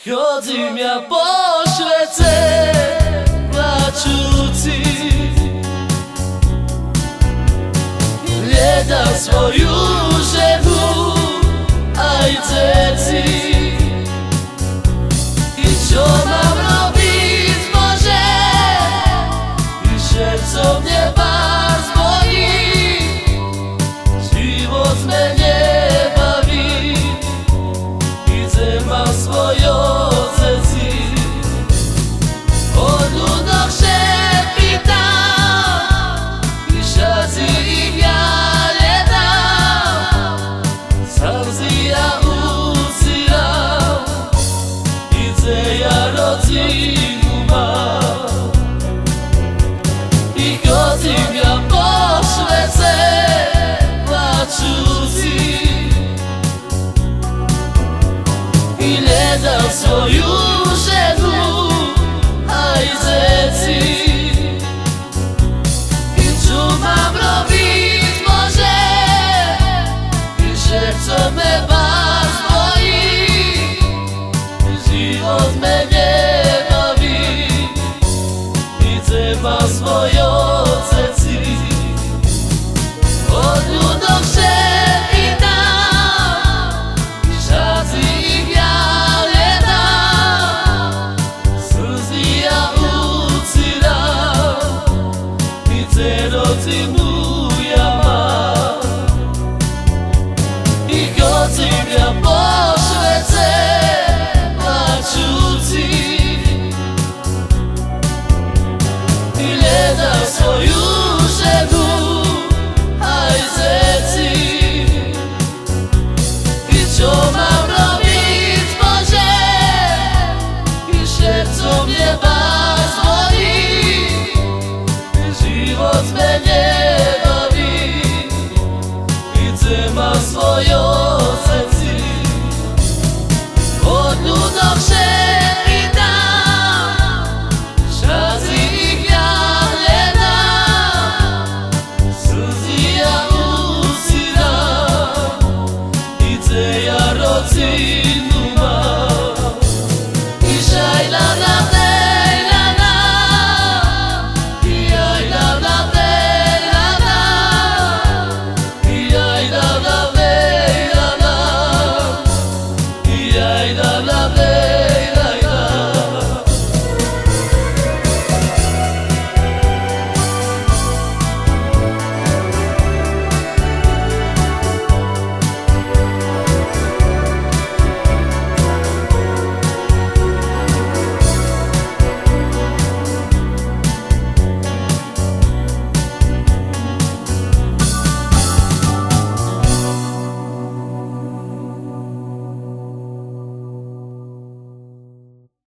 Chodzím ja po svete plačúci, hľadám svoju ženu aj deti. I čo mám robiť, Bože, i srdco mne vás bolí, život me nebaví, idem ma svojo ceci. O ľudoch šepitám, i šaci ich ja nedám, slzy ja ucírám, idze ja rodinu mám. I chodím ja po svete plačúci, i hľadám svoju ženu aj deti. I čo mám robiť, Bože, i srdco me vás bolí, život me nebaví, idem ma svojo ceci. Od ľudoch šepitám, i šaci ich ja nedám, slzy ja ucírám, idze rodinu ja mám. I chodím ja po svete plačúci, i hľadám svoju ženu aj deti. I čo mám robiť, Bože, i srdco mne vás bolí, život me nebaví, idem ma svojo ceci. Od ľudoch